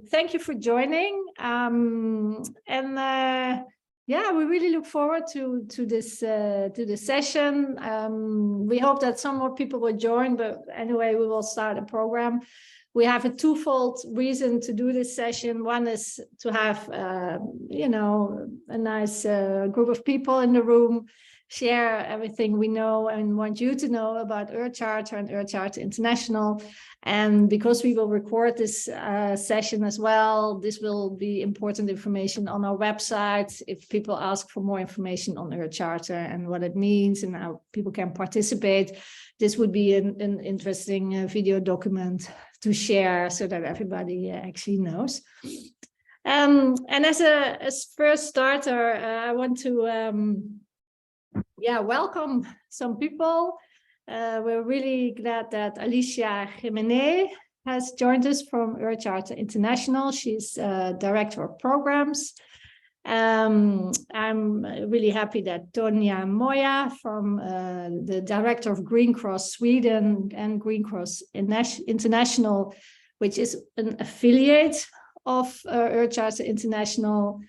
Thank you for joining. Yeah, we really look forward to this session. We hope that some more people will join, but anyway, we will start a program. We have a twofold reason to do this session. One is to have, you know, a nice group of people in the room, share everything we know and want you to know about Earth Charter and Earth Charter International. And because we will record this session as well, this will be important information on our website. If people ask for more information on Earth Charter and what it means and how people can participate, this would be an interesting video document to share so that everybody actually knows. And as first starter, I want to welcome some people. We're really glad that Alicia Jimenez has joined us from Earth Charter International. She's Director of Programs. I'm really happy that Tonya Moya from the Director of Green Cross Sweden and Green Cross International, which is an affiliate of Earth Charter International,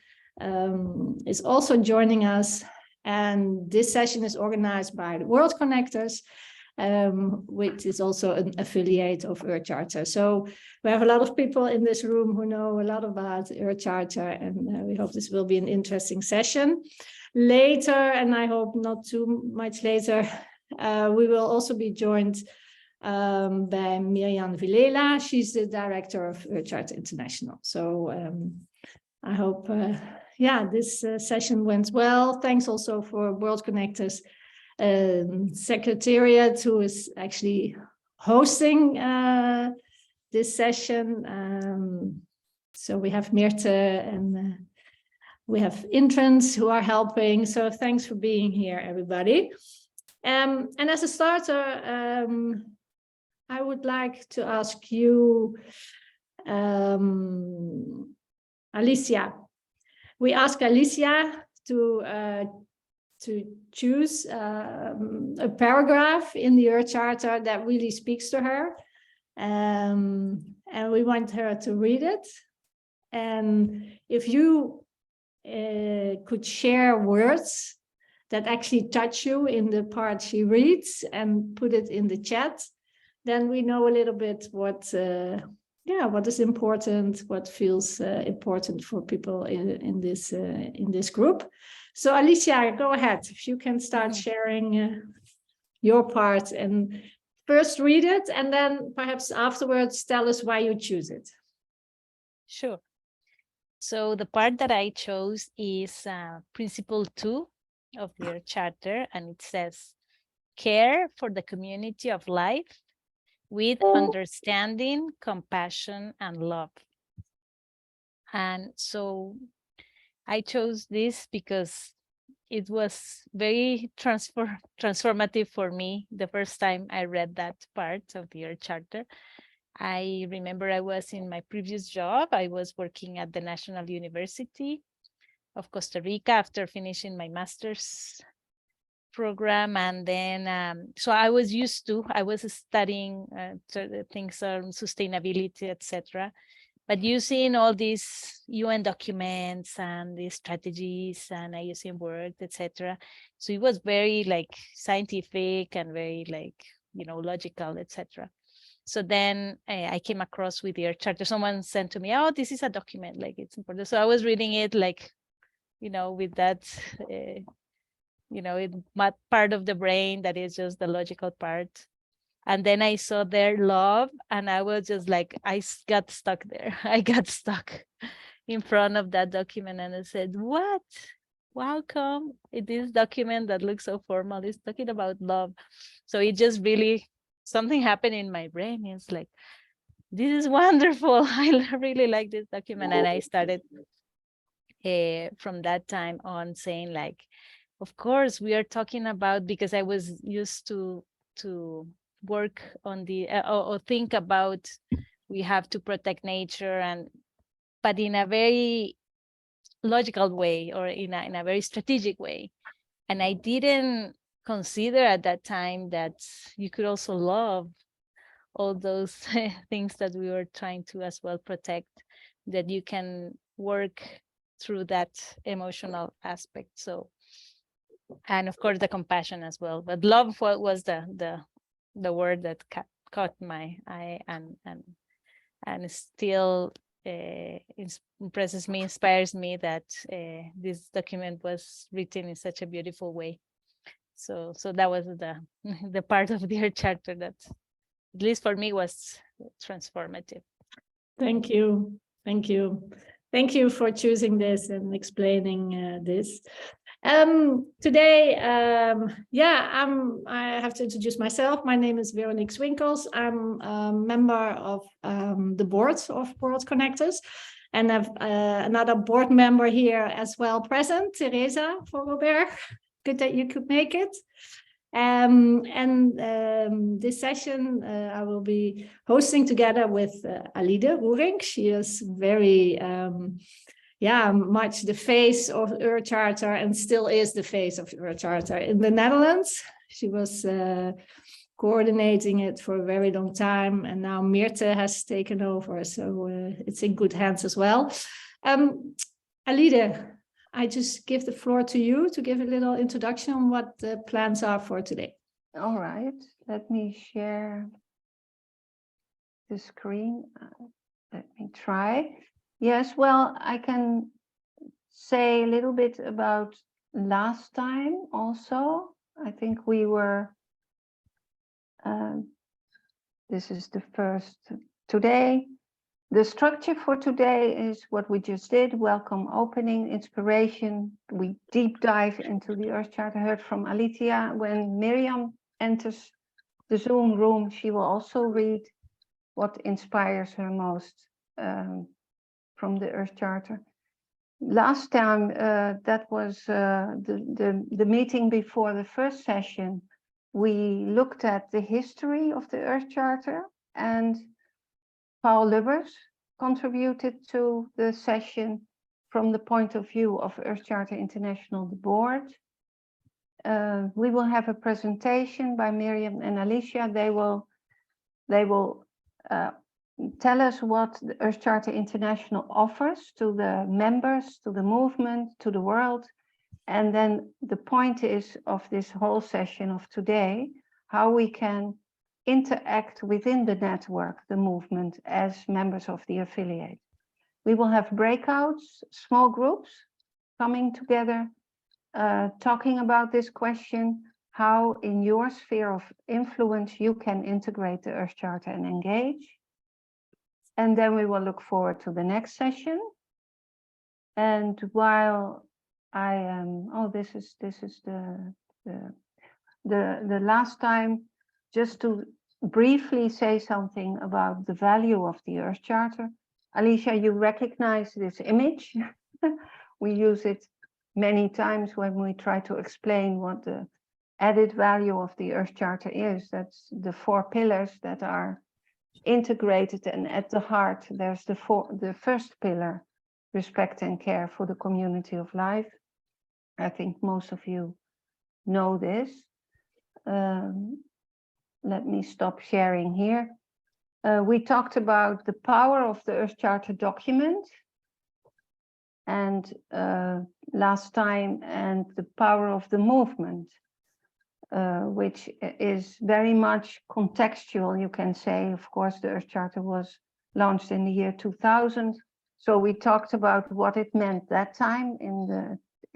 is also joining us. And this session is organized by the World Connectors, which is also an affiliate of Earth Charter. So we have a lot of people in this room who know a lot about Earth Charter, and we hope this will be an interesting session. Later, and I hope not too much later, we will also be joined by Mirjam Vilela. She's the Director of Earth Charter International. So I hope this session went well. Thanks also for World Connectors Secretariat, who is actually hosting this session. So we have Mirte and we have interns who are helping. So thanks for being here, everybody. And as a starter, I would like to ask you, Alicia. We ask Alicia to choose a paragraph in the Earth Charter that really speaks to her. And we want her to read it. And if you could share words that actually touch you in the part she reads and put it in the chat, then we know a little bit what is important, what feels important for people in this group. So Alicia, go ahead. If you can start sharing your part and first read it, and then perhaps afterwards tell us why you choose it. Sure. So the part that I chose is Principle 2 of your charter, and it says, care for the community of life with understanding, compassion, and love. And so I chose this because it was very transformative for me the first time I read that part of your charter. I remember I was in my previous job. I was working at the National University of Costa Rica after finishing my master's program, and then so I was studying things on sustainability, etc., but using all these UN documents and these strategies and IUCN work, etc. So it was very like scientific and very like, you know, logical, etc. So then I came across with your charter. Someone sent to me, oh, this is a document, like it's important. So I was reading it like, you know, with that you know, it part of the brain that is just the logical part. And then I saw their love, and I was just like, I got stuck there. I got stuck in front of that document, and I said, what? How come this document that looks so formal is talking about love? So it just really, something happened in my brain. It's like, this is wonderful. I really like this document. And I started from that time on saying like, of course, we are talking about, because I was used to work on the or think about we have to protect nature, but in a very logical way or in a very strategic way. And I didn't consider at that time that you could also love all those things that we were trying to as well protect, that you can work through that emotional aspect. So, and of course the compassion as well, but love was the word that caught my eye, and still impresses me, inspires me that this document was written in such a beautiful way. So that was the part of the Earth Charter that, at least for me, was transformative. Thank you. Thank you. Thank you for choosing this and explaining this. Today, I have to introduce myself. My name is Veronique Swinkels. I'm a member of the board of World Connectors, and I've another board member here as well present, Teresa Vogelberg. Good that you could make it. This session I will be hosting together with Alide Roering. She is very much the face of Earth Charter, and still is the face of Earth Charter in the Netherlands. She was coordinating it for a very long time, and now Meerte has taken over, so it's in good hands as well. Alide, I just give the floor to you to give a little introduction on what the plans are for today. All right, let me share the screen. Let me try. Yes, well, I can say a little bit about last time also. I think we were, this is the first today. The structure for today is what we just did: welcome, opening, inspiration. We deep dive into the Earth Charter, heard from Alicia. When Miriam enters the Zoom room, she will also read what inspires her most from the Earth Charter. Last time, that was the meeting before the first session. We looked at the history of the Earth Charter, and Paul Lubbers contributed to the session from the point of view of Earth Charter International, the board. We will have a presentation by Miriam and Alicia. They will tell us what the Earth Charter International offers to the members, to the movement, to the world. And then the point is of this whole session of today, how we can interact within the network, the movement, as members of the affiliate. We will have breakouts, small groups coming together, talking about this question, how in your sphere of influence you can integrate the Earth Charter and engage. And then we will look forward to the next session. And while I am, this is the last time, just to briefly say something about the value of the Earth Charter. Alicia, you recognize this image. We use it many times when we try to explain what the added value of the Earth Charter is. That's the 4 pillars that are integrated, and at the heart there's the first pillar, respect and care for the community of life. I think most of you know this. Let me stop sharing here. We talked about the power of the Earth Charter document and last time, and the power of the movement, which is very much contextual, you can say. Of course, the Earth Charter was launched in the year 2000. So we talked about what it meant that time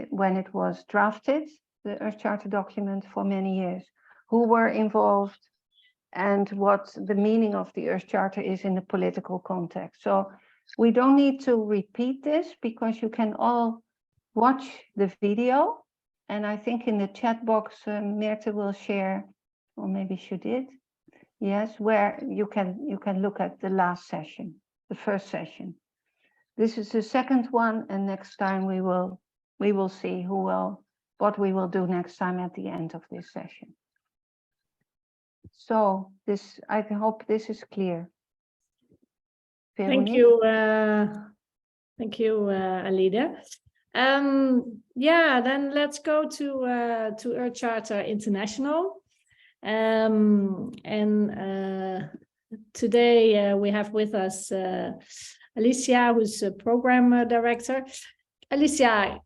when it was drafted, the Earth Charter document, for many years, who were involved, and what the meaning of the Earth Charter is in the political context. So we don't need to repeat this, because you can all watch the video. And I think in the chat box, Meerte will share, or maybe she did, yes, where you can look at the last session, the first session. This is the second one, and next time we will see what we will do next time at the end of this session. So I hope this is clear. Thank you, Alide. Then let's go to Earth Charter International, and today we have with us Alicia, who's a program director. Alicia,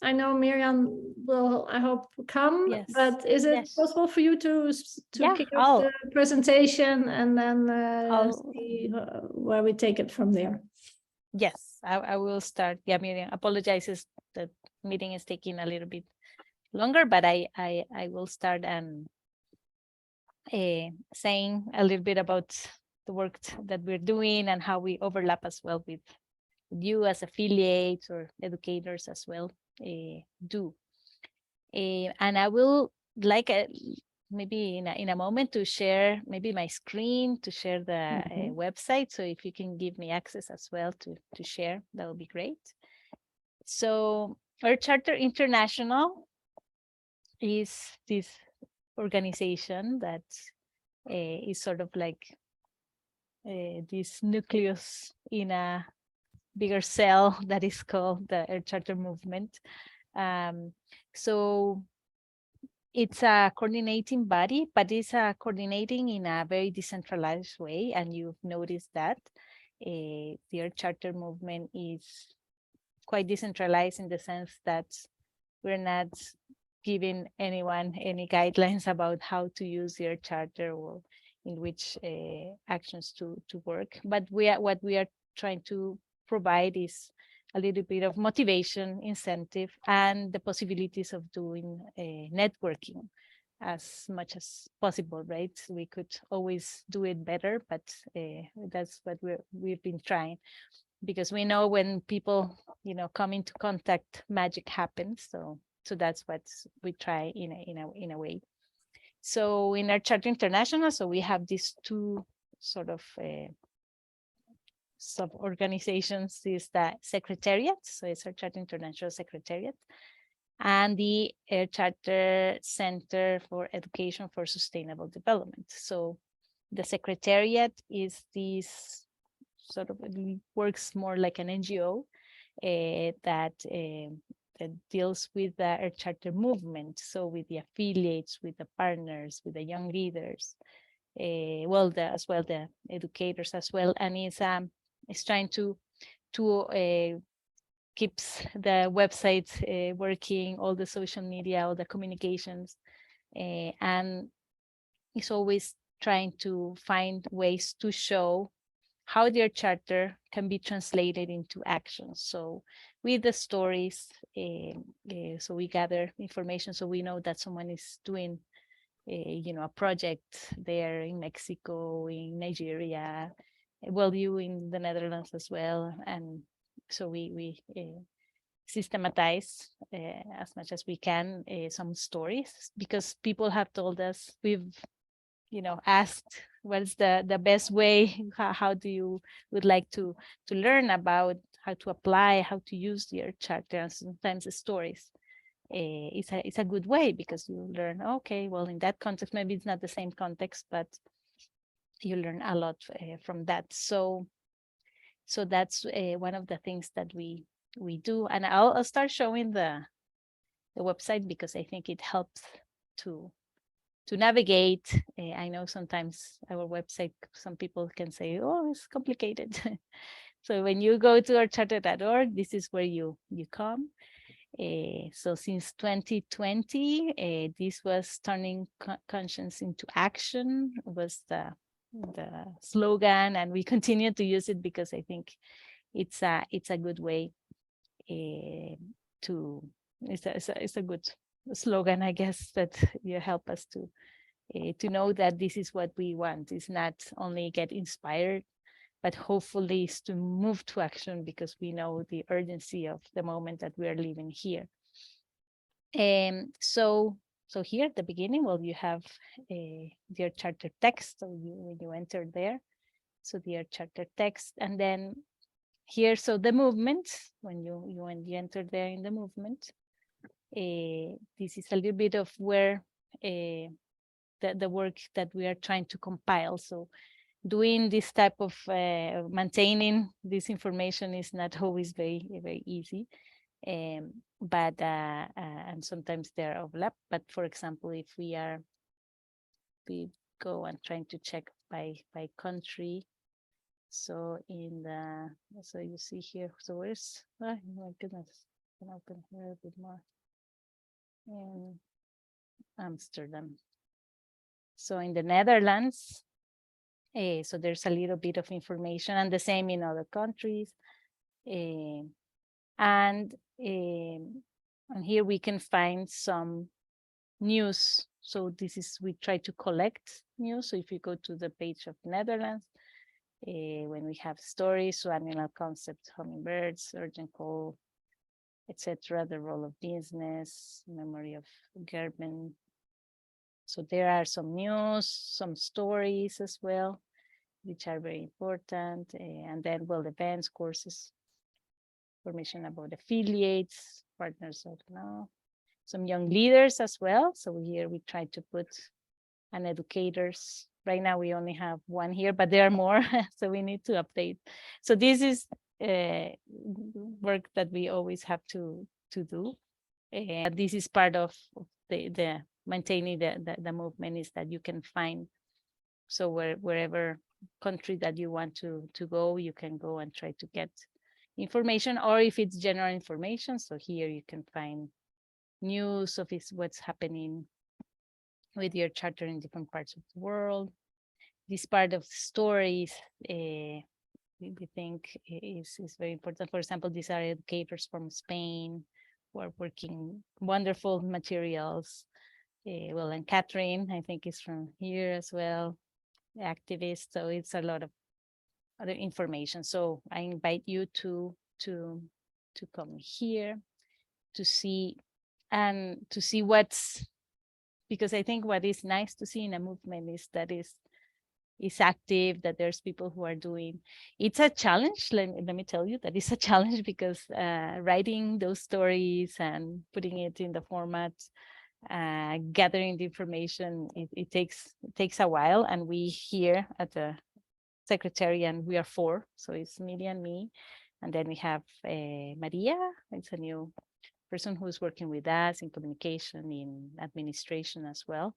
I know Miriam will, I hope, come, Yes. but is it Yes. possible for you to Yeah, kick off the presentation and then I'll- see where we take it from there? Yes, I will start. Yeah, Miriam apologizes that meeting is taking a little bit longer, but I will start and saying a little bit about the work that we're doing and how we overlap as well with you as affiliates or educators as well do. And I will like maybe in a moment to share maybe my screen to share the website. So if you can give me access as well to share, that would be great. So Earth Charter International is this organization that is sort of like this nucleus in a bigger cell that is called the Earth Charter Movement. So it's a coordinating body, but it's coordinating in a very decentralized way. And you've noticed that the Earth Charter Movement is quite decentralized in the sense that we're not giving anyone any guidelines about how to use the Earth Charter or in which actions to work. But what we are trying to provide is a little bit of motivation, incentive, and the possibilities of doing networking as much as possible, right? We could always do it better, but that's what we've been trying, because we know when people, come into contact, magic happens. So that's what we try in a way. So in Earth Charter International, so we have these two sort of sub-organizations. Is the Secretariat, so it's Earth Charter International Secretariat, and the Earth Charter Center for Education for Sustainable Development. So the Secretariat is this sort of, it works more like an NGO that deals with the Earth Charter movement. So with the affiliates, with the partners, with the young leaders, as well the educators as well, and it's trying to keeps the website working, all the social media, all the communications, and it's always trying to find ways to show how their charter can be translated into action. So with the stories, so we gather information, so we know that someone is doing a project there in Mexico, in Nigeria, you in the Netherlands as well. And so we systematize as much as we can some stories, because people have told us, we've asked what's the best way, how do you would like to learn about how to apply, how to use your charter. And sometimes the stories it's a good way, because you learn, okay, well, in that context, maybe it's not the same context, but you learn a lot from that. So that's one of the things that we do. And I'll start showing the website, because I think it helps to navigate. I know sometimes our website, some people can say, oh, it's complicated. So when you go to earthcharter.org, this is where you come. So since 2020, this was turning conscience into action, was the slogan, and we continue to use it because I think it's a good way to, it's a good slogan, I guess, that you help us to know that this is what we want. It's not only get inspired, but hopefully is to move to action, because we know the urgency of the moment that we are living here. So here at the beginning, you have the Earth Charter text. So when you enter there, so the Earth Charter text, and then here, so the movement, when you enter there in the movement, this is a little bit of where the work that we are trying to compile. So doing this type of maintaining this information is not always very, very easy. But and sometimes they're overlap. But for example, if we go and trying to check by country. So so you see here, so where's, oh my goodness, I can open here a bit more. In Amsterdam. So in the Netherlands, so there's a little bit of information, and the same in other countries. And here we can find some news. So we try to collect news. So if you go to the page of Netherlands, when we have stories, so animal concepts, hummingbirds, urgent call, etc., the role of business, memory of Gerben. So there are some news, some stories as well, which are very important. And then, well, events, courses, information about affiliates, partners of now, some young leaders as well. So here we try to put an educators. Right now we only have one here, but there are more, so we need to update. So this is work that we always have to do. And this is part of the maintaining the movement, is that you can find, so wherever country that you want to go, you can go and try to get information, or if it's general information, so here you can find news of what's happening with your charter in different parts of the world. This part of stories, we think is very important. For example, these are educators from Spain who are working wonderful materials. Well, and Catherine, I think, is from here as well, activist. So it's a lot of other information. So I invite you to come here to see, and to see what's, because I think what is nice to see in a movement is that is active, that there's people who are doing. It's a challenge, let me tell you that it's a challenge, because writing those stories and putting it in the format, gathering the information, it takes a while. And we here at the secretariat, we are 4, so it's Millie and me, and then we have Maria. It's a new person who's working with us in communication, in administration as well,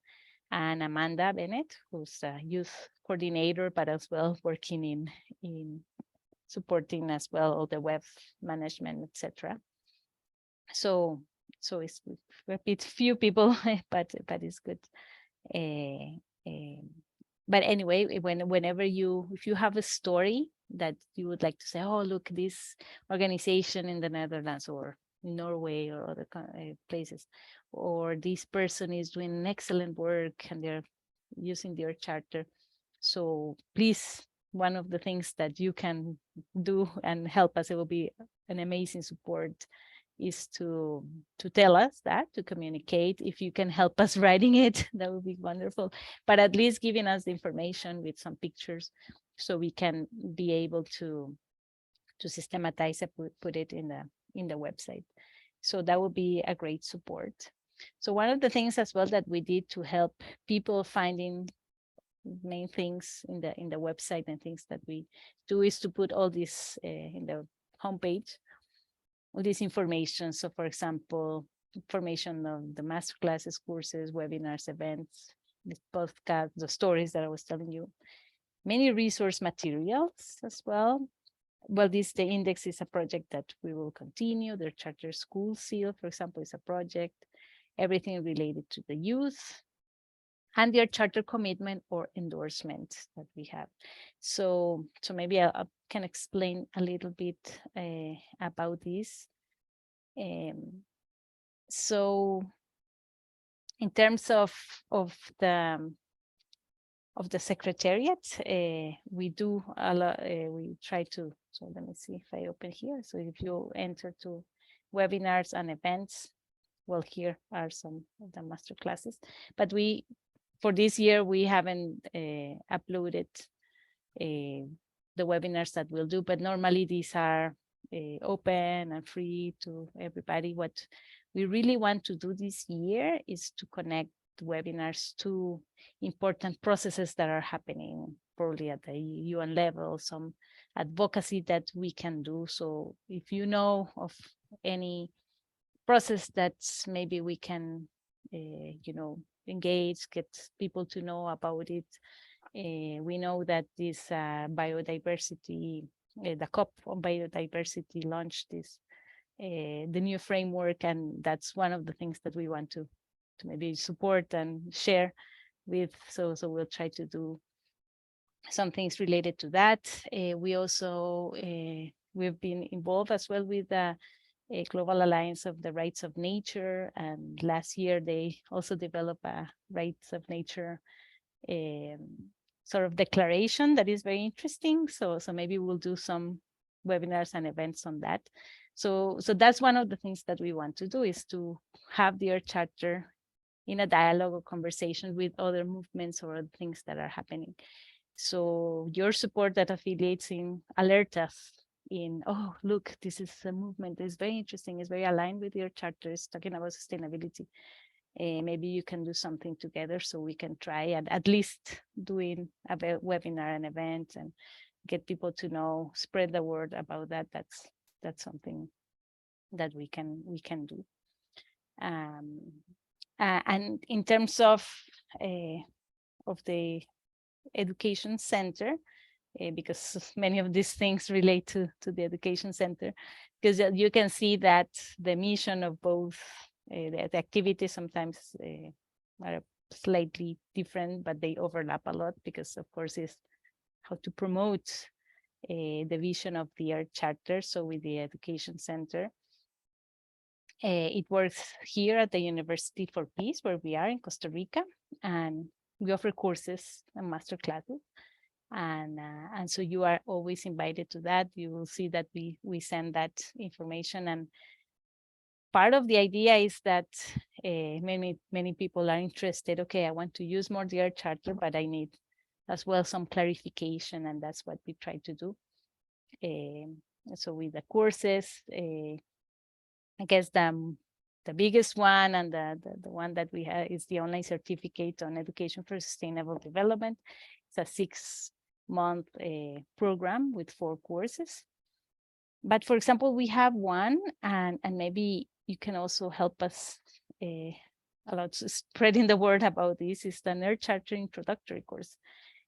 and Amanda Bennett, who's a youth coordinator, but as well working in supporting as well all the web management, etc. So it's a bit few people, but it's good. But anyway, whenever if you have a story that you would like to say, oh, look, this organization in the Netherlands or Norway or other places, or this person is doing excellent work and they're using their charter. So please, one of the things that you can do and help us, it will be an amazing support, is to tell us that, to communicate. If you can help us writing it, that would be wonderful, but at least giving us the information with some pictures, so we can be able to systematize and put it in the website. So that would be a great support. So one of the things as well that we did to help people finding main things in the website and things that we do, is to put all this in the homepage, all this information. So for example, information of the master classes, courses, webinars, events, this podcast, the stories that I was telling you, many resource materials as well. Well, the index is a project that we will continue. The charter school seal, for example, is a project. Everything related to the youth, and their charter commitment or endorsement that we have. So maybe I can explain a little bit about this. So in terms of the secretariat, we do a lot. We try to. So let me see if I open here. So if you enter to webinars and events, well, here are some of the master classes. But for this year, we haven't uploaded the webinars that we'll do, but normally these are open and free to everybody. What we really want to do this year is to connect webinars to important processes that are happening probably at the UN level, some advocacy that we can do. So if you know of any process that maybe we can, engage, get people to know about it, We know that this biodiversity, the COP on biodiversity launched this, the new framework, and that's one of the things that we want to maybe support and share with. So we'll try to do some things related to that. We also, we've been involved as well with the Global Alliance of the Rights of Nature. And last year, they also developed a Rights of Nature sort of declaration that is very interesting. So maybe we'll do some webinars and events on that. So that's one of the things that we want to do, is to have the Earth Charter in a dialogue or conversation with other movements or other things that are happening. So your support that affiliates in alert us in, oh, look, this is a movement that's very interesting, it's very aligned with your charter, it's talking about sustainability. Maybe you can do something together so we can try at least doing a webinar and event and get people to know, spread the word about that. That's something that we can do. And in terms of the education center, because many of these things relate to the education center, because you can see that the mission of both the activities sometimes are slightly different, but they overlap a lot, because of course it's how to promote the vision of the Earth Charter. So with the education center, it works here at the University for Peace, where we are in Costa Rica, and we offer courses and master classes. And so you are always invited to that. You will see that we send that information. And part of the idea is that many people are interested. Okay, I want to use more the Earth Charter, but I need as well some clarification, and that's what we try to do. So with the courses, I guess the biggest one and the one that we have is the online certificate on education for sustainable development. It's a 6-month program with 4 courses. But for example, we have one, and maybe you can also help us about spreading the word about this, is the Earth Charter introductory course.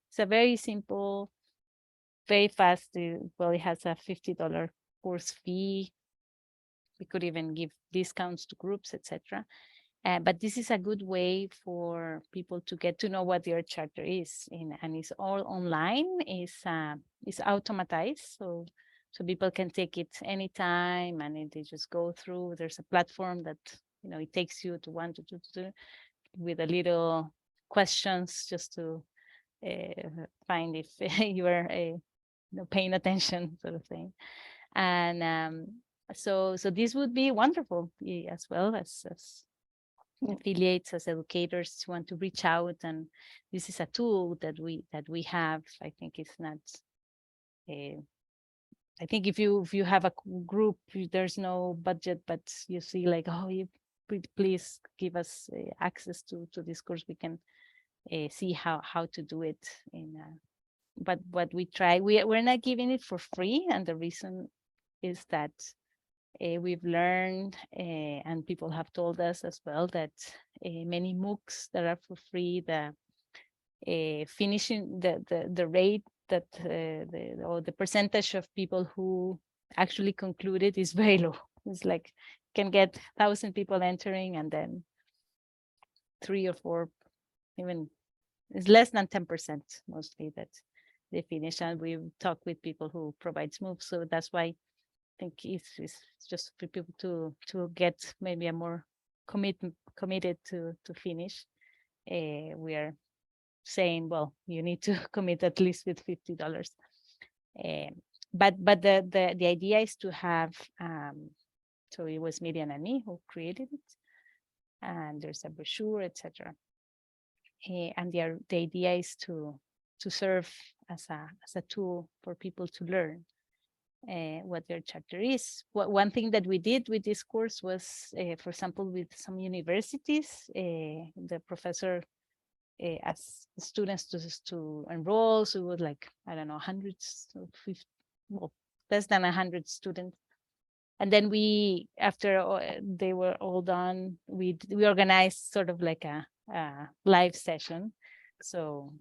It's a very simple, very fast, well, it has a $50 course fee. We could even give discounts to groups, etc. But this is a good way for people to get to know what the Earth Charter is, and it's all online. It's automatized, so people can take it anytime, and they just go through. There's a platform that it takes you to 1 to 2 to 2 with a little questions just to find if you are paying attention, sort of thing. And so this would be wonderful, as well as affiliates, as educators who want to reach out. And this is a tool that we have. I think it's not. I think if you have a group, there's no budget, but you see like, oh, you please give us access to this course. We can see how to do it. But what we try, we're not giving it for free, and the reason is that we've learned, and people have told us as well, that many MOOCs that are for free, the finishing the rate that or the percentage of people who actually concluded is very low. It's like can get 1,000 people entering, and then 3 or 4, even it's less than 10% mostly that they finish. And we've talked with people who provide MOOCs, so that's why I think it's just for people to get maybe a more committed to finish. We are saying, well, you need to commit at least with $50. But the idea is to have, so it was Miriam and me who created it, and there's a brochure, etc. And the idea is to serve as a tool for people to learn what their charter is. One thing that we did with this course was, for example, with some universities, the professor asked students to enroll. So it was like, I don't know, hundreds of 50, well, less than 100 students. And then we, after they were all done, we organized sort of like a live session So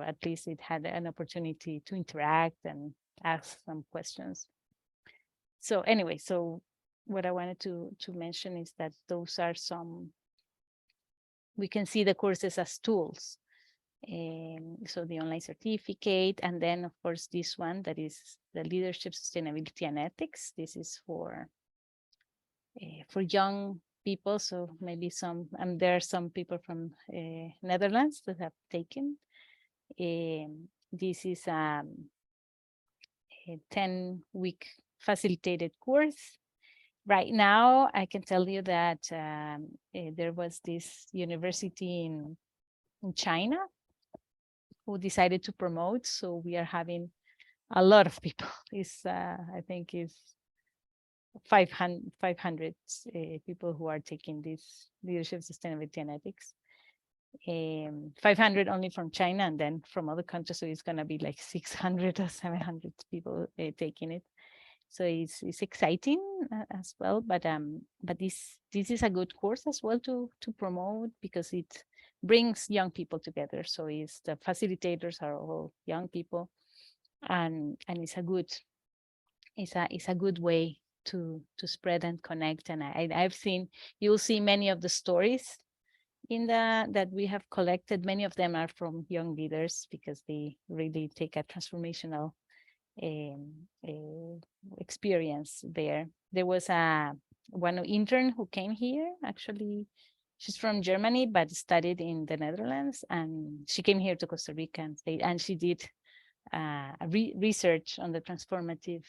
at least it had an opportunity to interact and ask some questions. So anyway, so what I wanted to mention is that those are some, we can see the courses as tools. So the online certificate, and then of course this one that is the leadership, sustainability, and ethics. This is for young people. So maybe some, and there are some people from Netherlands that have taken. This is a 10-week facilitated course. Right now, I can tell you that there was this university in China who decided to promote. So we are having a lot of people. It's I think is 500 people who are taking this leadership, sustainability, and ethics. 500 only from China, and then from other countries. So it's going to be like 600 or 700 people taking it. So it's exciting as well. But this is a good course as well to promote, because it brings young people together. So it's the facilitators are all young people, and it's a good way to spread and connect. And I've seen, you'll see many of the stories in that we have collected. Many of them are from young leaders, because they really take a transformational experience there. There was one intern who came here. Actually, she's from Germany but studied in the Netherlands, and she came here to Costa Rica and she did research on the transformative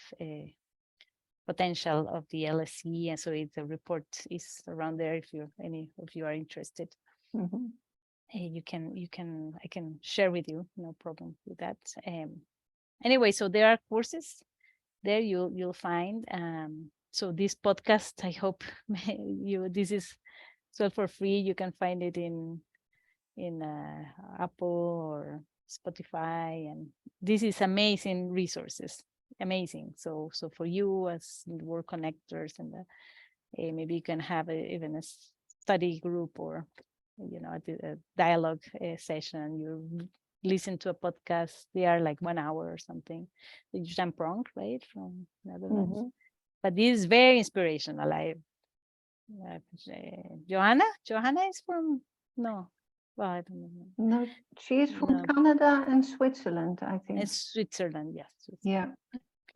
potential of the LSE, and so the report is around there if any of you are interested. Mhm. I can share with you, no problem with that. Anyway, so there are courses there you'll find. So this podcast, I hope this is so for free. You can find it in Apple or Spotify, and this is amazing resources, amazing. So for you as work connectors, and maybe you can have even a study group, or a dialogue session. You listen to a podcast, they are like 1 hour or something. Jan Pronk, right, from Netherlands. Mhm. But this is very inspirational. Johanna is from, no, well, I don't know. No, she is from No. Canada and Switzerland, I think. It's Switzerland, yes. Yeah.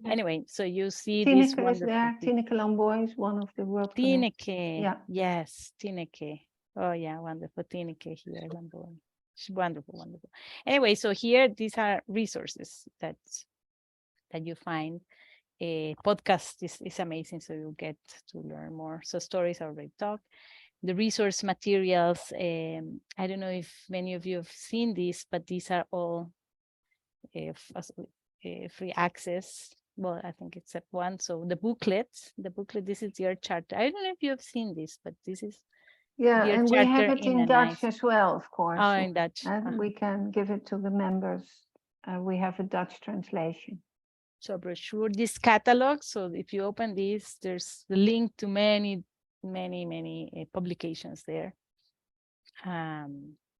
Anyway, so you see this Tineke is wonderful there. Tineke Lamboy is one of the world connect. Tineke. Yeah. Yes, Tineke. Oh yeah, wonderful. Tineke here, Lamboy. She's wonderful. Anyway, so here these are resources that you find. A podcast is amazing, so you get to learn more. So stories I already talked. The resource materials. I don't know if many of you have seen this, but these are all free access. Well, I think except one. So the booklet, this is your charter. I don't know if you have seen this, but this is Yeah, your and we charter have it in a Dutch nice. as well, of course. Oh, in Dutch. And we can give it to the members. We have a Dutch translation. So brochure, this catalog. So if you open this, there's the link to many publications there.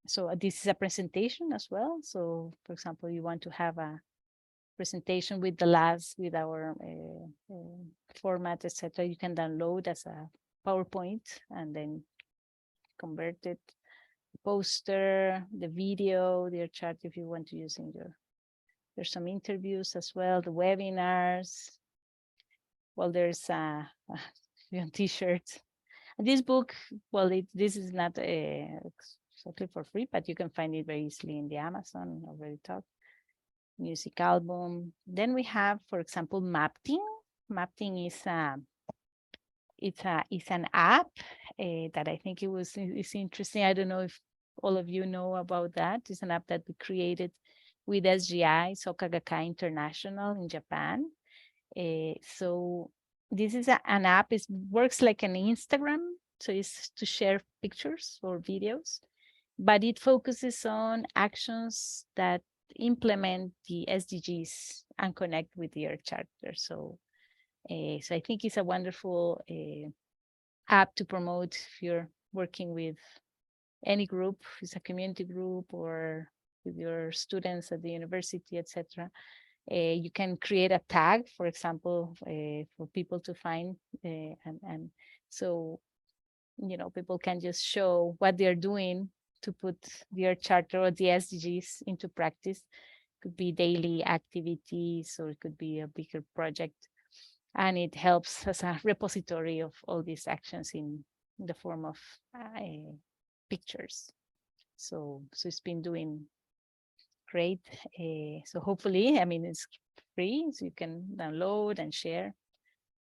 So this is a presentation as well. So for example, you want to have a presentation with the labs, with our format, etc. You can download as a PowerPoint and then convert it. Poster, the video, their chart if you want to use in your. There's some interviews as well, the webinars. Well, there's a t-shirt. This book, well, this is not exactly for free, but you can find it very easily in the Amazon, already talked. Music album. Then we have, for example, Mapping. Mapping is it's an app that I think is interesting. I don't know if all of you know about that. It's an app that we created with SGI, Soka Gakkai International in Japan. So this is an app. It works like an Instagram. So it's to share pictures or videos, but it focuses on actions that implement the SDGs and connect with the Earth Charter. So I think it's a wonderful app to promote if you're working with any group, it's a community group, or with your students at the university, etc. You can create a tag, for example, for people to find, and so people can just show what they're doing to put their charter or the SDGs into practice. Could be daily activities, or it could be a bigger project, and it helps as a repository of all these actions in the form of pictures. So it's been doing great. So hopefully, I mean, it's free, so you can download and share.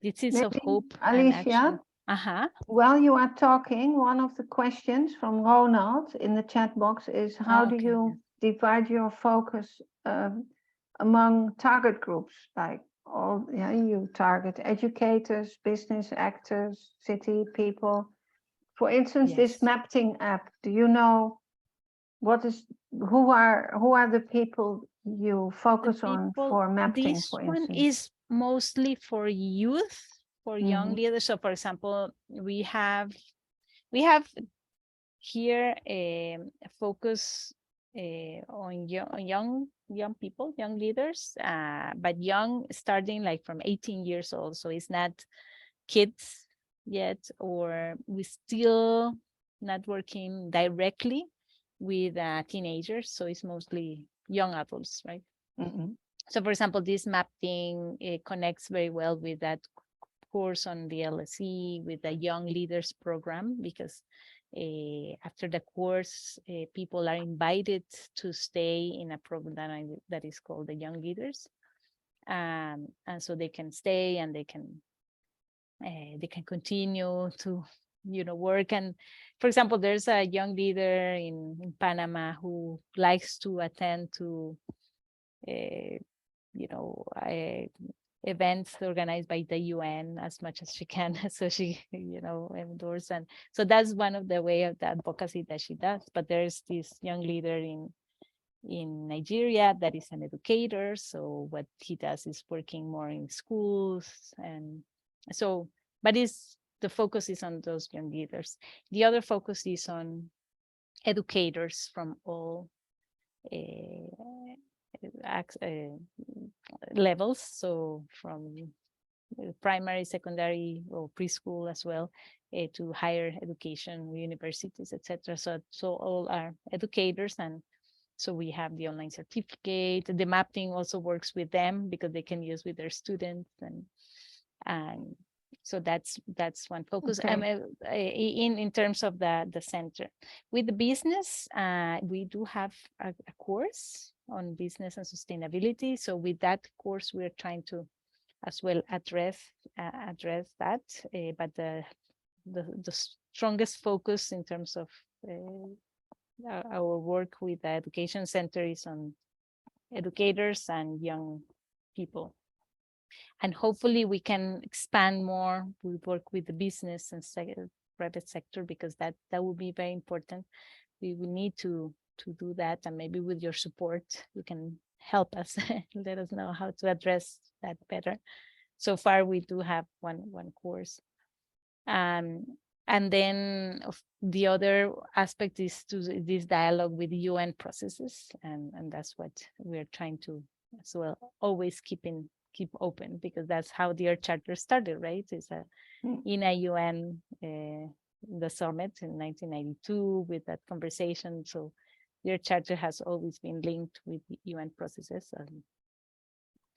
This is of Maybe, hope and Alicia, action. while you are talking, one of the questions from Ronald in the chat box is how do Okay, you divide your focus among target groups? Like you target educators, business actors, city people. For instance, this Yes. mapping app, do you know who are the people you focus on for mapping, This for one instance? is mostly for youth, for young Mhm. leaders. So for example, we have here a focus on young people, young leaders, but young starting like from 18 years old. So it's not kids yet, or we still not working directly with teenagers. So it's mostly young adults, right? Mhm. So for example, this mapping, it connects very well with that course on the LSE, with the Young Leaders Program, because after the course, people are invited to stay in a program that is called the Young Leaders. And so they can stay and they can continue to work. And for example, there's a young leader in Panama who likes to attend to events organized by the UN as much as she can. So she, endorses. And so that's one of the way of the advocacy that she does. But there's this young leader in Nigeria that is an educator. So what he does is working more in schools. And so, but the focus is on those young leaders. The other focus is on educators from all levels, so from primary, secondary, or preschool as well, to higher education, universities, etc. So all are educators, and so we have the online certificate. The mapping also works with them because they can use with their students, and so that's one focus. Okay. In terms of the center. With the business, we do have a course on business and sustainability. So with that course, we're trying to as well address that. But the strongest focus in terms of our work with the education center is on educators and young people. And hopefully we can expand more. We work with the business and private sector, because that will be very important. We will need to do that, and maybe with your support, you can help us, let us know how to address that better. So far, we do have one course. And then the other aspect is to this dialogue with UN processes, and that's what we're trying to as well always keep open, because that's how the Earth Charter started, right? It's in a UN the summit in 1992 with that conversation. So the Earth Charter has always been linked with the UN processes, and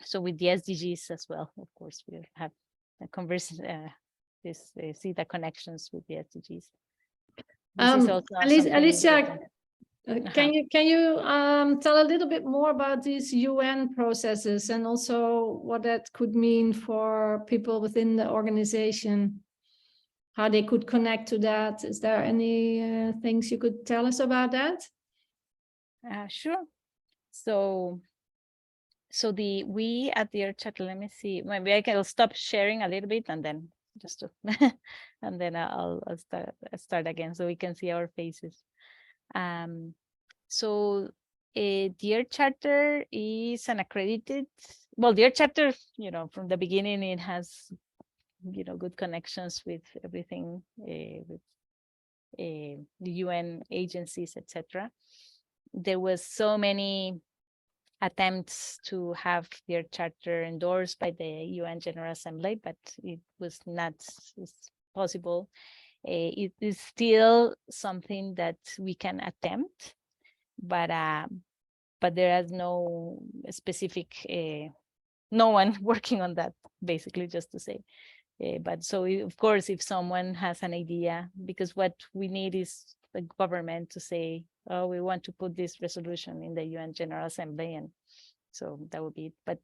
so with the SDGs as well. Of course, we have a conversation. See the connections with the SDGs. This is also Alicia, important. can you tell a little bit more about these UN processes, and also what that could mean for people within the organization, how they could connect to that? Is there any things you could tell us about that? Sure. So we at the Earth Charter, let me see, maybe I'll stop sharing a little bit and then just to and then I'll start again so we can see our faces. So the Earth Charter is an accredited, well, the Earth Charter, from the beginning, it has, good connections with everything, with the UN agencies, etc. there was so many attempts to have their charter endorsed by the UN General Assembly, but it was not possible. It is still something that we can attempt, but there is no specific, no one working on that, basically, just to say. But so, of course, if someone has an idea, because what we need is the government to say, oh, we want to put this resolution in the UN General Assembly, and so that would be it. But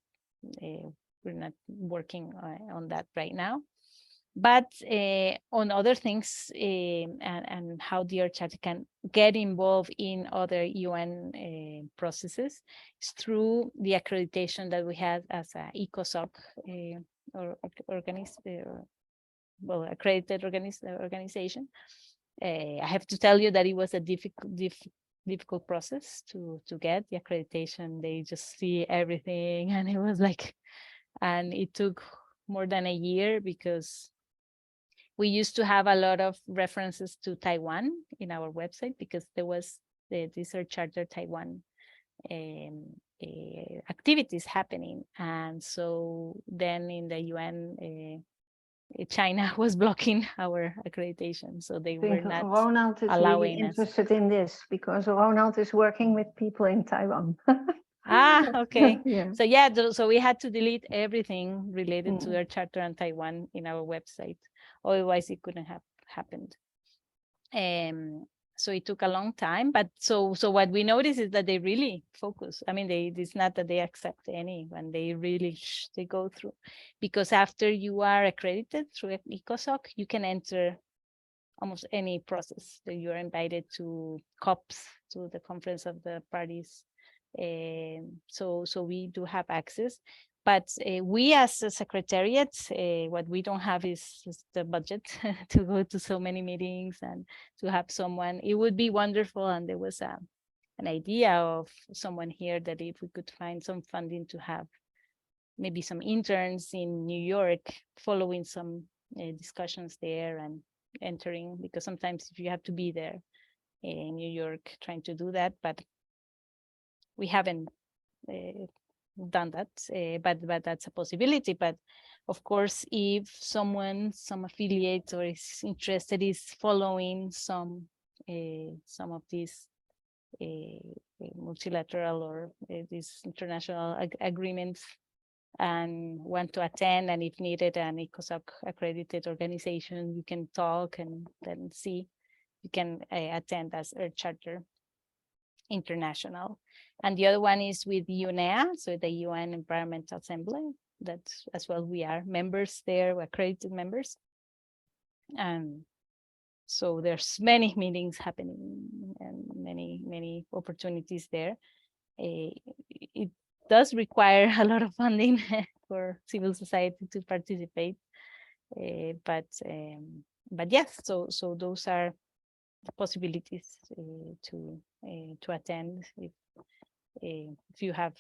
we're not working on that right now. But on other things, and how the Earth Charter can get involved in other UN processes, is through the accreditation that we have as a ECOSOC accredited organization. I have to tell you that it was a difficult process to get the accreditation. They just see everything, and it was like, and it took more than a year, because we used to have a lot of references to Taiwan in our website, because there was this Earth Charter Taiwan activities happening. And so then in the UN, China was blocking our accreditation, so they were not Ronald is allowing really us. interested in this, because Ronald is working with people in Taiwan. Okay. Yeah. So yeah, so we had to delete everything related to Earth Charter and Taiwan in our website. Otherwise, it couldn't have happened. So it took a long time, but so what we notice is that they really focus. I mean, it's not that they accept anyone, they really they go through, because after you are accredited through ECOSOC, you can enter almost any process. That you are invited to COPs, to the Conference of the Parties. So we do have access. But we as a secretariat, what we don't have is the budget to go to so many meetings and to have someone. It would be wonderful, and there was an idea of someone here that if we could find some funding to have maybe some interns in New York following some discussions there and entering, because sometimes if you have to be there in New York trying to do that, but we haven't done that, but that's a possibility. But of course, if some affiliate or is interested, is following some of these multilateral or these international agreements, and want to attend, and if needed an ECOSOC accredited organization, you can talk and then see, you can attend as Earth Charter International. And the other one is with UNEA, so the UN Environmental Assembly, that as well we are members there, we're accredited members. And so there's many meetings happening and many opportunities there. It does require a lot of funding for civil society to participate, but yes, so those are the possibilities to attend if you have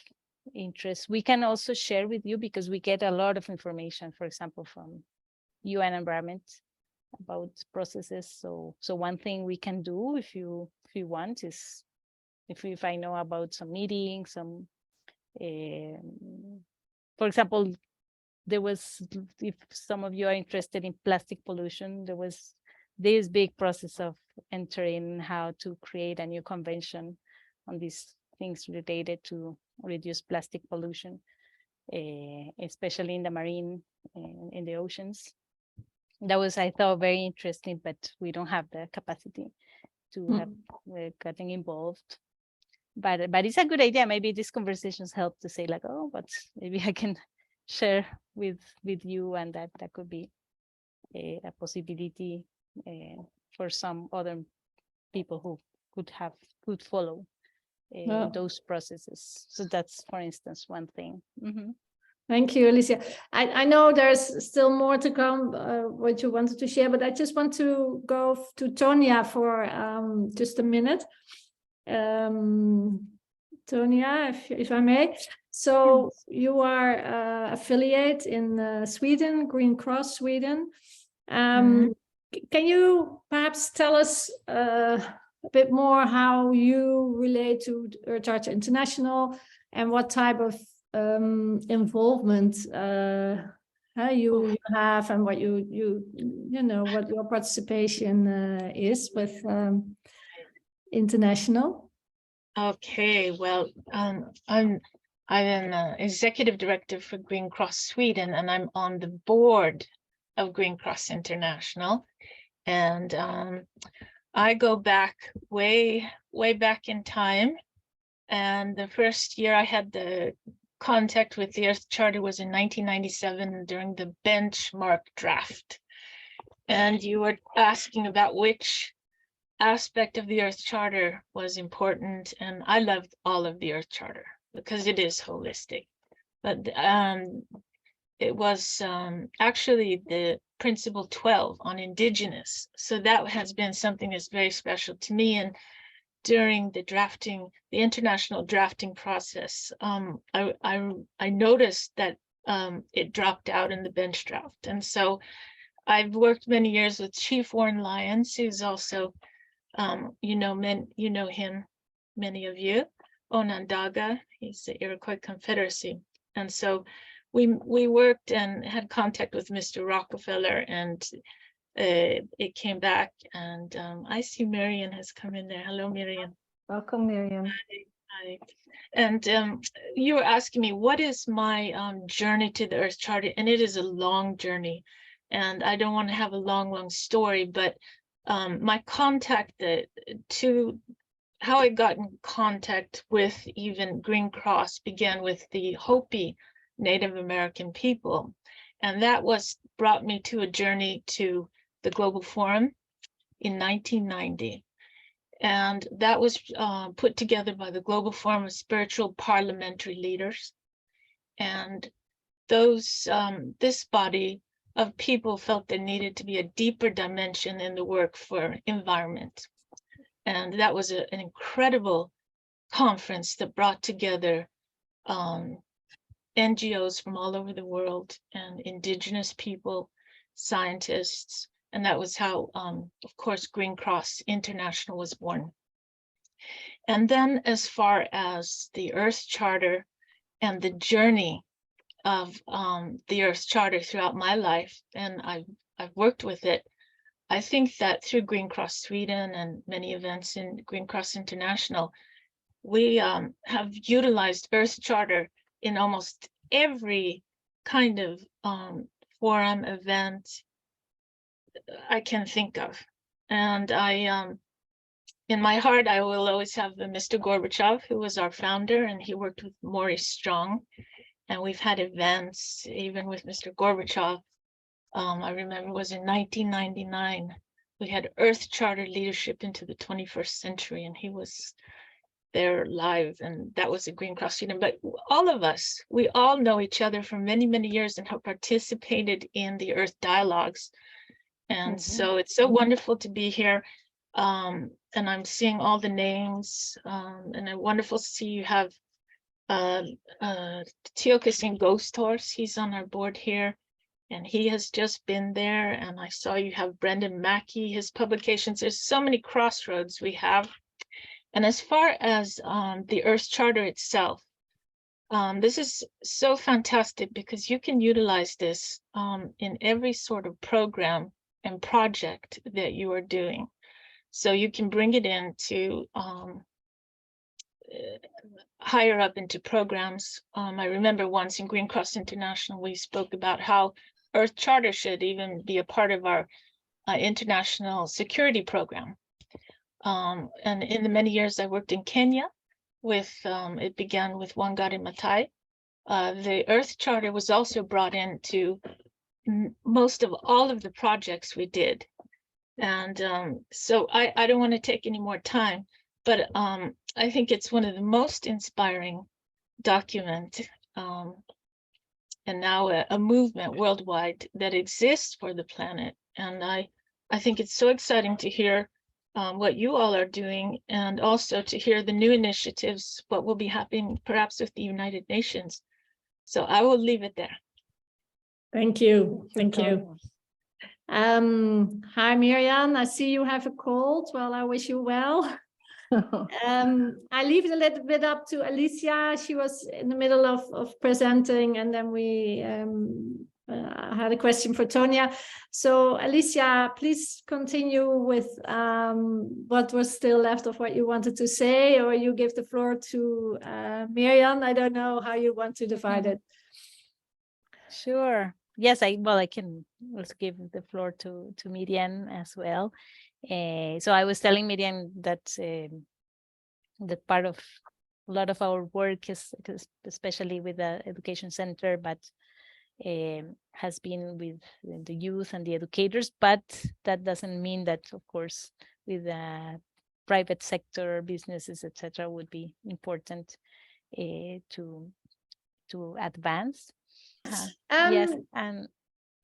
interest. We can also share with you, because we get a lot of information, for example, from UN Environment about processes. So one thing we can do, if you want, is if I know about some meetings, some for example, there was, if some of you are interested in plastic pollution, there was this big process of entering how to create a new convention on these things related to reduce plastic pollution, especially in the marine, in the oceans. That was, I thought, very interesting, but we don't have the capacity to have getting involved. But it's a good idea. Maybe these conversations help to say like, oh, but maybe I can share with you, and that could be a possibility for some other people who could follow those processes. So that's, for instance, one thing. Thank you, Alicia. I know there's still more to come, what you wanted to share, but I just want to go to Tonya for just a minute. Tonya, if I may. So you are affiliate in Sweden, Green Cross Sweden. Can you perhaps tell us a a bit more how you relate to Earth Charter International and what type of involvement you have, and what you know what your participation is with international. Okay, well, I'm an executive director for Green Cross Sweden, and I'm on the board of Green Cross International. And I go back way back in time. And the first year I had the contact with the Earth Charter was in 1997 during the benchmark draft. And you were asking about which aspect of the Earth Charter was important, and I loved all of the Earth Charter because it is holistic. But it was actually the Principle 12 on Indigenous. So that has been something that's very special to me. And during the drafting, the international drafting process, I noticed that it dropped out in the bench draft. And so I've worked many years with Chief Warren Lyons, who's also you know him, many of you, Onondaga, he's the Iroquois Confederacy. And so we worked and had contact with Mr. Rockefeller, and it came back, and I see Marian has come in there. Hello, Marian. Welcome, Miriam. Hi. And you were asking me, what is my journey to the Earth Charter? And it is a long journey, and I don't want to have a long story, but my contact to how I got in contact with even Green Cross began with the Hopi Native American people. And that brought me to a journey to the Global Forum in 1990. And that was put together by the Global Forum of Spiritual Parliamentary Leaders. And this body of people felt there needed to be a deeper dimension in the work for environment. And that was an incredible conference that brought together NGOs from all over the world and Indigenous people, scientists. And that was how, of course, Green Cross International was born. And then as far as the Earth Charter and the journey of the Earth Charter throughout my life, and I've worked with it, I think that through Green Cross Sweden and many events in Green Cross International, we have utilized Earth Charter in almost every kind of forum, event I can think of. And in my heart, I will always have Mr. Gorbachev, who was our founder, and he worked with Maurice Strong. And we've had events even with Mr. Gorbachev. I remember it was in 1999. We had Earth Charter Leadership into the 21st Century, and he was there live, and that was a Green Cross student. But all of us, we all know each other for many years and have participated in the Earth Dialogues. And so it's so wonderful to be here. And I'm seeing all the names, and it's wonderful to see you have Teokasin Ghost Horse. He's on our board here, and he has just been there. And I saw you have Brendan Mackey, his publications. There's so many crossroads we have. And as far as the Earth Charter itself, this is so fantastic because you can utilize this in every sort of program and project that you are doing. So you can bring it into higher up into programs. I remember once in Green Cross International, we spoke about how Earth Charter should even be a part of our international security program. And in the many years I worked in Kenya with, it began with Wangari Maathai. The Earth Charter was also brought into most of all of the projects we did. And so I don't want to take any more time, but I think it's one of the most inspiring documents, and now a movement worldwide that exists for the planet. And I think it's so exciting to hear what you all are doing, and also to hear the new initiatives, what will be happening perhaps with the United Nations. So I will leave it there. Thank you. Thank you. Hi, Miriam. I see you have a cold. Well, I wish you well. I leave it a little bit up to Alicia. She was in the middle of presenting, and then we had a question for Tonya. So Alicia, please continue with what was still left of what you wanted to say, or you give the floor to Miriam. I don't know how you want to divide it. Sure. Yes, I can also give the floor to Miriam as well. So I was telling Miriam that that part of a lot of our work is especially with the education center, but has been with the youth and the educators. But that doesn't mean that, of course, with the private sector, businesses, etc., would be important to advance. Yes, and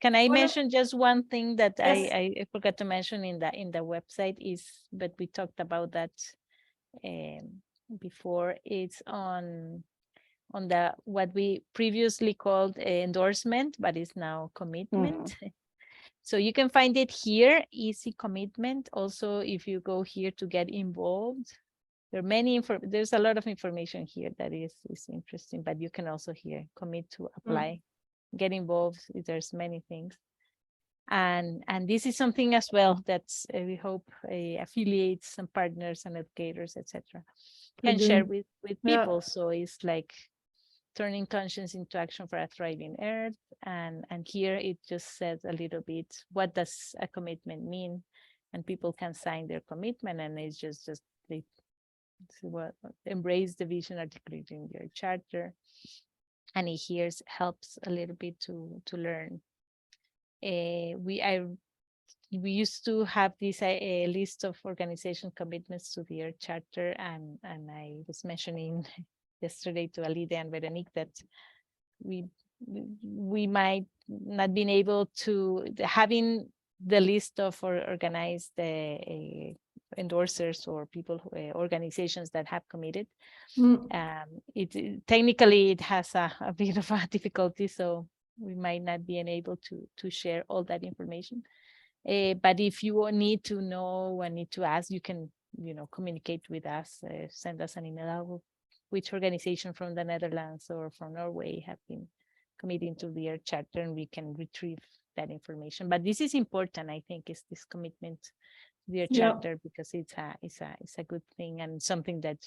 can I mention just one thing that Yes. I forgot to mention in the website is, but we talked about that before. It's on the what we previously called endorsement, but is now commitment. So you can find it here, easy commitment. Also, if you go here to get involved, there's a lot of information here that is interesting, but you can also here commit to apply, get involved. There's many things. And this is something as well that we hope affiliates and partners and educators, etc., can share with people. So it's like turning conscience into action for a thriving earth. And here it just says a little bit, what does a commitment mean? And people can sign their commitment, and it's just they embrace the vision articulated in your charter. And it here helps a little bit to learn. We used to have this a list of organization commitments to their charter, and I was mentioning yesterday to Alida and Veronique that we might not been able to having the list of organized endorsers or people organizations that have committed. Technically it has a bit of a difficulty, so we might not be able to share all that information. But if you need to know and need to ask, you can communicate with us, send us an email. Which organization from the Netherlands or from Norway have been committing to their charter, and we can retrieve that information. But this is important, I think, is this commitment to their charter, because it's a good thing and something that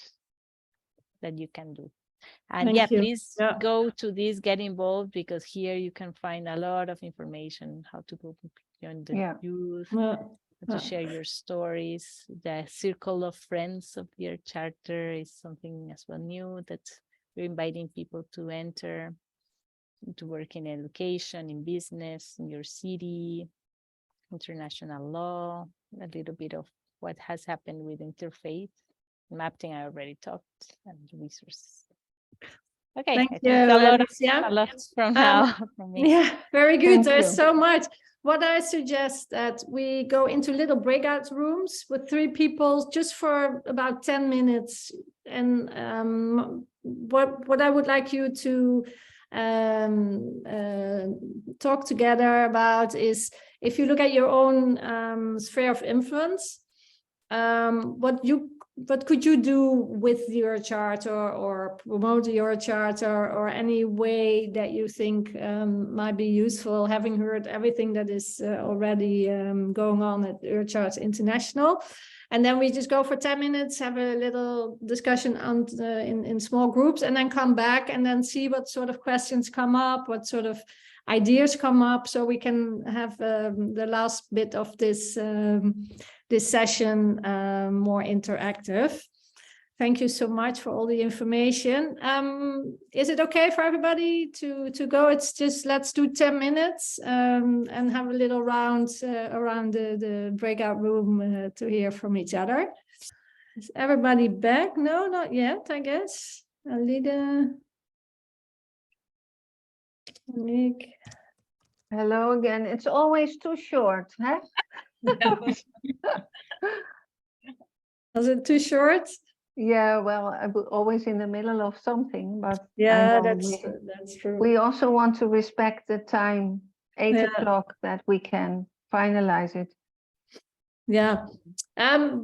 you can do. And please go to this, get involved, because here you can find a lot of information, how to go beyond the youth, to share your stories. The circle of friends of your charter is something as well new that we're inviting people to enter, to work in education, in business, in your city, international law, a little bit of what has happened with interfaith. Mapping, I already talked, and resources. Okay, thank I you, think a lot from now from me. Yeah, very good. Thank There's you. so much. What I suggest that we go into little breakout rooms with 3 people just for about 10 minutes. And what I would like you to talk together about is, if you look at your own sphere of influence, what could you do with your charter or promote your charter, or any way that you think might be useful, having heard everything that is already going on at Charter International? And then we just go for 10 minutes, have a little discussion on in small groups, and then come back and then see what sort of questions come up, what sort of ideas come up, so we can have the last bit of this this session more interactive. Thank you so much for all the information. Is it okay for everybody to go? It's just, let's do 10 minutes and have a little round around the breakout room to hear from each other. Is everybody back? No, not yet, I guess. Alida, Nick. Hello again. It's always too short, huh? Was it too short? Yeah, well, I'm always in the middle of something, but Yeah, I know that's true. we also want to respect the time, 8 Yeah. o'clock, that we can finalize it. Yeah.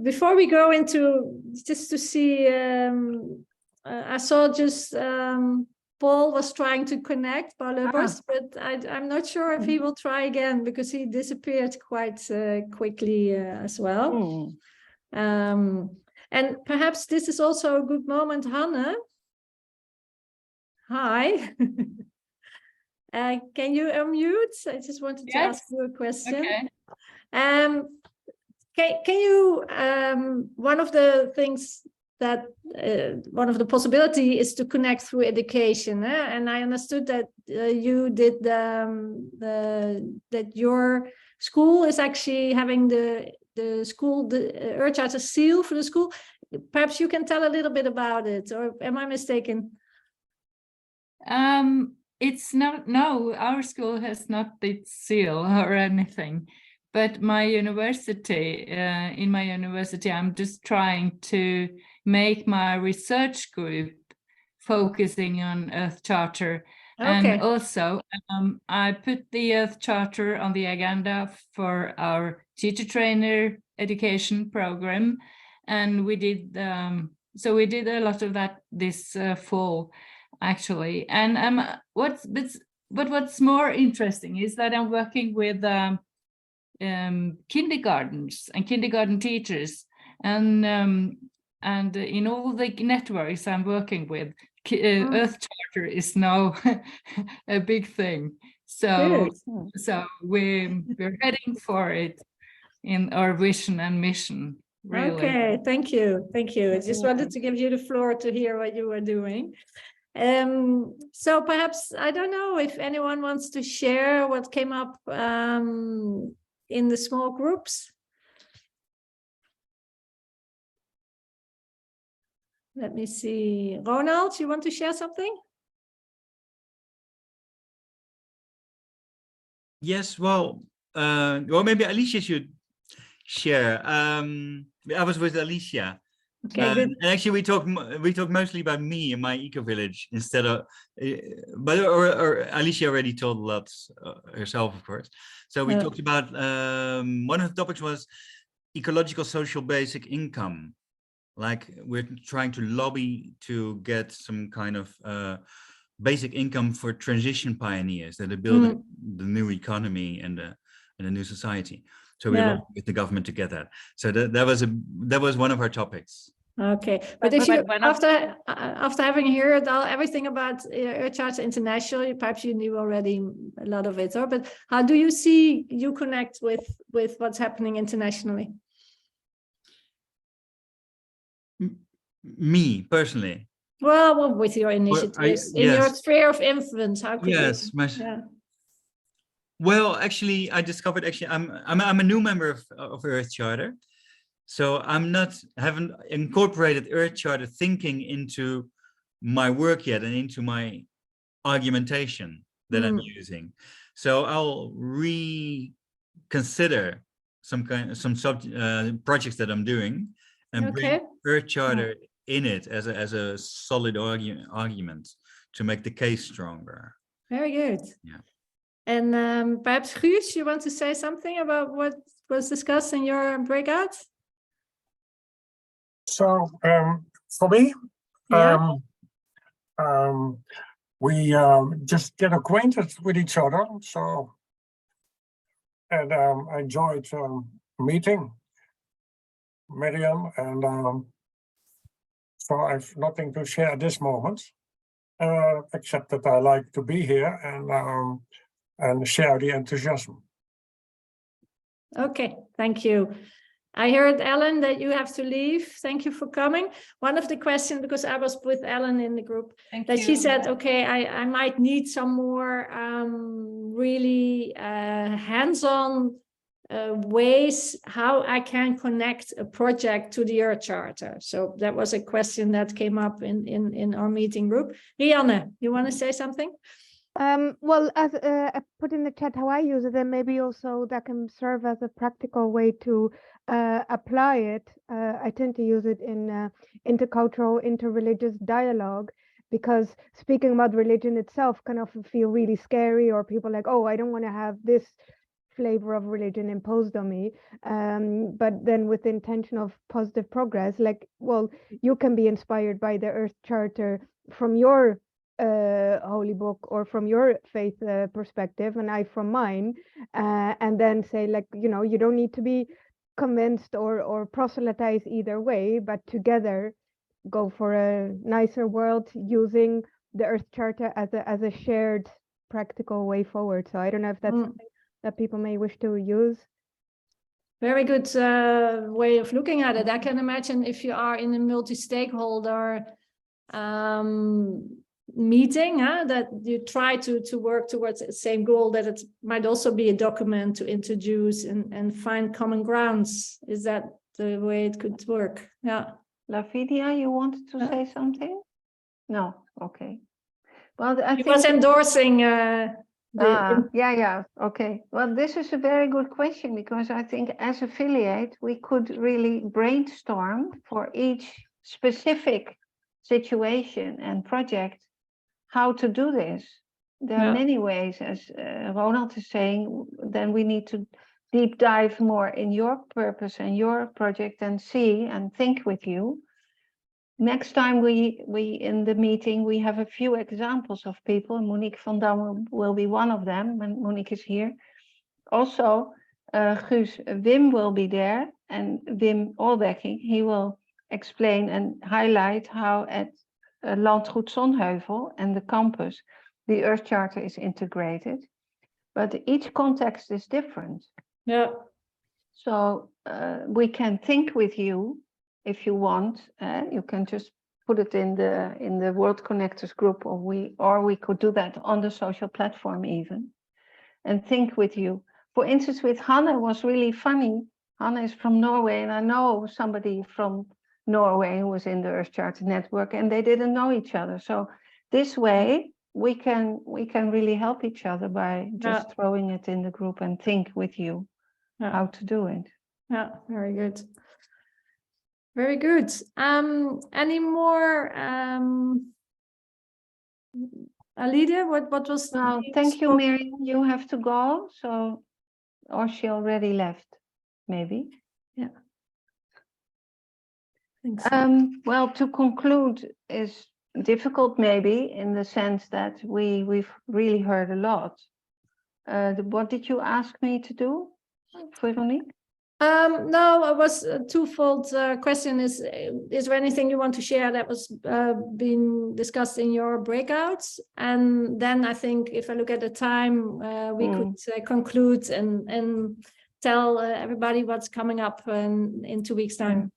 Before we go into just to see, I saw just Paul was trying to connect, Paul Lubbers, but I'm not sure if he will try again because he disappeared quite quickly as well. And perhaps this is also a good moment, Hanne. Hi. Can you unmute? I just wanted to ask you a question. Okay. Can you, one of the things that, one of the possibility is to connect through education. And I understood that you did that your school is actually having the school, the Earth Charter seal for the school. Perhaps you can tell a little bit about it, or am I mistaken? It's not, no, our school has not the seal or anything, but my university, in my university, I'm just trying to make my research group focusing on Earth Charter. Okay. And also, I put the Earth Charter on the agenda for our teacher trainer education program. And we did, so we did a lot of that this fall, actually. And what's more interesting is that I'm working with kindergartens and kindergarten teachers, and in all the networks I'm working with, Earth Charter is now a big thing. So we're heading for it in our vision and mission. Really. Okay, thank you. I just wanted to give you the floor to hear what you were doing. So perhaps, I don't know if anyone wants to share what came up in the small groups. Let me see. Ronald, you want to share something? Yes, well, maybe Alicia should share. I was with Alicia. Okay, good. And actually, we talk mostly about me and my eco-village instead of, but or Alicia already told a lot herself, of course. So we talked about, one of the topics was ecological social basic income. Like we're trying to lobby to get some kind of basic income for transition pioneers that are building the new economy and a new society. So we lobbied with the government to get that. So that was one of our topics. Okay, but if you after having heard everything about Earth Charter International, perhaps you knew already a lot of it. But how do you see you connect with what's happening internationally? Me personally. Well, with your initiatives in your sphere of influence, how could you? Well, actually, I discovered I'm a new member of Earth Charter, so haven't incorporated Earth Charter thinking into my work yet and into my argumentation that I'm using. So I'll reconsider some projects that I'm doing and bring Earth Charter in it as a solid argument to make the case stronger. Very good. Yeah. And perhaps Guus, you want to say something about what was discussed in your breakout? So for me, we just get acquainted with each other. So and I enjoyed meeting Miriam, and so I've nothing to share at this moment, except that I like to be here and share the enthusiasm. Okay, thank you. I heard, Ellen, that you have to leave. Thank you for coming. One of the questions, because I was with Ellen in the group, she said, okay, I might need some more really hands-on ways how I can connect a project to the Earth Charter. So that was a question that came up in our meeting group. Rianne, you want to say something? Well, as I put in the chat how I use it, and maybe also that can serve as a practical way to apply it. I tend to use it in intercultural, interreligious dialogue, because speaking about religion itself can often feel really scary, or people like, oh, I don't want to have this flavor of religion imposed on me, but then with the intention of positive progress, like, well, you can be inspired by the Earth Charter from your holy book or from your faith perspective, and I from mine, and then say, like, you know, you don't need to be convinced or proselytize either way, but together go for a nicer world using the Earth Charter as a shared practical way forward. So I don't know if that's something that people may wish to use. Very good way of looking at it. I can imagine if you are in a multi-stakeholder meeting, that you try to work towards the same goal, that it might also be a document to introduce and find common grounds. Is that the way it could work? Yeah. Lavinia, you wanted to say something? No, okay. Well, I He think was endorsing yeah, okay. Well, this is a very good question, because I think as affiliate, we could really brainstorm for each specific situation and project how to do this. There are many ways, as Ronald is saying. Then we need to deep dive more in your purpose and your project and see and think with you. Next time we in the meeting, we have a few examples of people. Monique van Dam will be one of them when Monique is here. Also, Guus, Wim will be there, and Wim Olbecking, he will explain and highlight how at Landgoed Zonheuvel and the campus, the Earth Charter is integrated. But each context is different. Yeah. So we can think with you. If you want, you can just put it in the World Connectors group, or we could do that on the social platform even, and think with you. For instance, with Hanne was really funny. Hanne is from Norway, and I know somebody from Norway who was in the Earth Charter network, and they didn't know each other. So this way we can really help each other by just throwing it in the group and think with you how to do it. Yeah, very good. Very good. Any more, Alida? What was? Well, thank you, Miriam. You have to go, so, or she already left, maybe. Yeah. So. Well, to conclude is difficult, maybe, in the sense that we've really heard a lot. What did you ask me to do, Veronique? No, it was a twofold question. Is there anything you want to share that was being discussed in your breakouts? And then I think if I look at the time, we could conclude and tell everybody what's coming up in 2 weeks' time.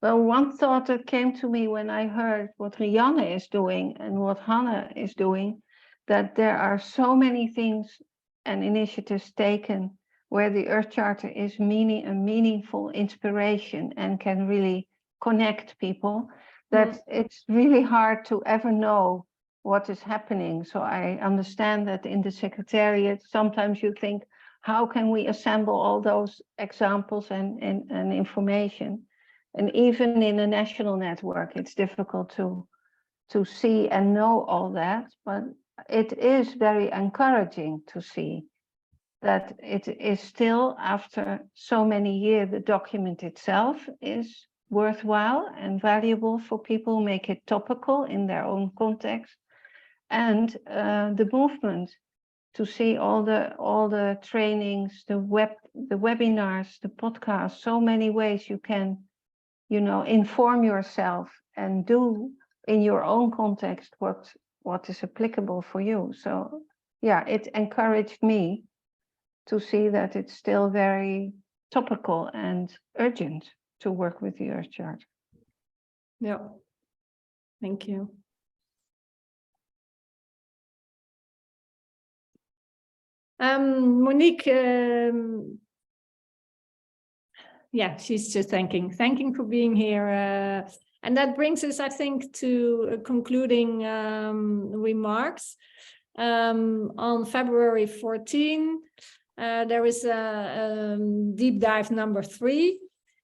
Well, one thought that came to me when I heard what Rianne is doing and what Hanne is doing, that there are so many things and initiatives taken where the Earth Charter is a meaningful inspiration and can really connect people, that it's really hard to ever know what is happening. So I understand that in the Secretariat, sometimes you think, how can we assemble all those examples and information? And even in a national network, it's difficult to see and know all that, but it is very encouraging to see that it is still, after so many years, the document itself is worthwhile and valuable for people, make it topical in their own context, and the movement, to see all the trainings, the webinars, the podcasts, so many ways you can, inform yourself and do in your own context what is applicable for you. So yeah, it encouraged me to see that it's still very topical and urgent to work with the Earth Charter. Yeah, thank you. Monique, yeah, she's just thanking for being here. And that brings us, I think, to concluding remarks. On February 14, there is a deep dive number 3.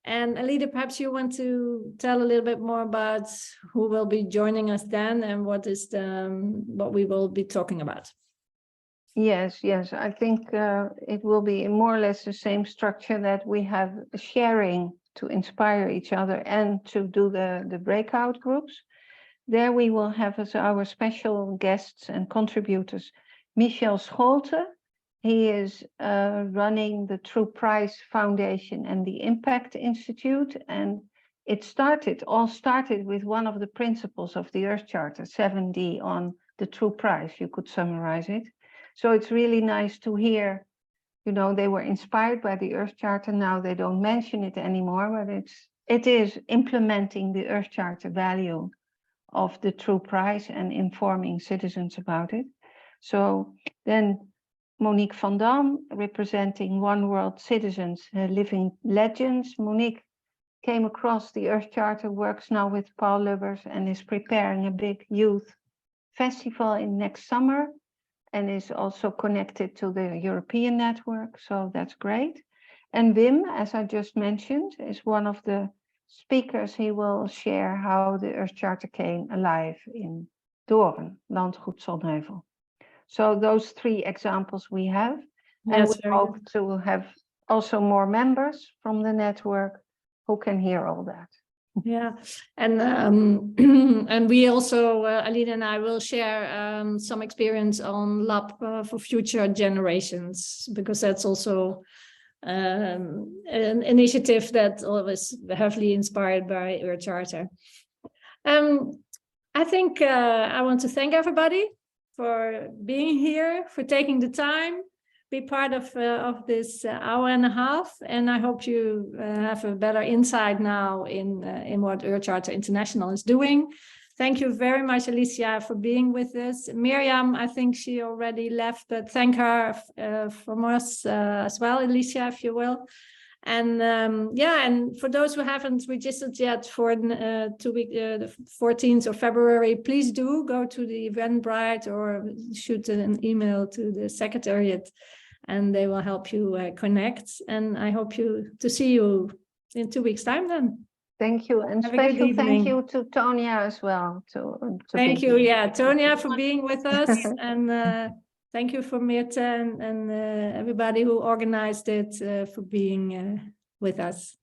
And Alida, perhaps you want to tell a little bit more about who will be joining us then and what we will be talking about. Yes, yes, I think it will be more or less the same structure, that we have sharing to inspire each other and to do the breakout groups. There we will have as our special guests and contributors, Michel Scholte. He is running the True Price Foundation and the Impact Institute. And it all started with one of the principles of the Earth Charter, 7D, on the true price, you could summarize it. So it's really nice to hear, you know, they were inspired by the Earth Charter. Now they don't mention it anymore, but it is implementing the Earth Charter value of the true price and informing citizens about it. So then Monique van Dam, representing One World Citizens, Living Legends. Monique came across the Earth Charter, works now with Paul Lubbers, and is preparing a big youth festival in next summer, and is also connected to the European network, so that's great. And Wim, as I just mentioned, is one of the speakers. He will share how the Earth Charter came alive in Doorn, Landgoed Zonheuvel. So those 3 examples we have, and we hope to have also more members from the network who can hear all that. Yeah, and and we also, Aline and I will share some experience on Lab for future generations, because that's also an initiative that was heavily inspired by Earth Charter. I think I want to thank everybody for being here, for taking the time, be part of this hour and a half, and I hope you have a better insight now in what Earth Charter International is doing. Thank you very much, Alicia, for being with us. Miriam, I think she already left, but thank her from us as well, Alicia, if you will. And yeah, and for those who haven't registered yet for the 14th of February, please do go to the Eventbrite or shoot an email to the Secretariat, and they will help you connect. And I hope to see you in 2 weeks' time then. Thank you, and special thank you to Tonia as well. Thank you, yeah, Tonia, for being with us, and thank you for Mirte and everybody who organized it for being with us.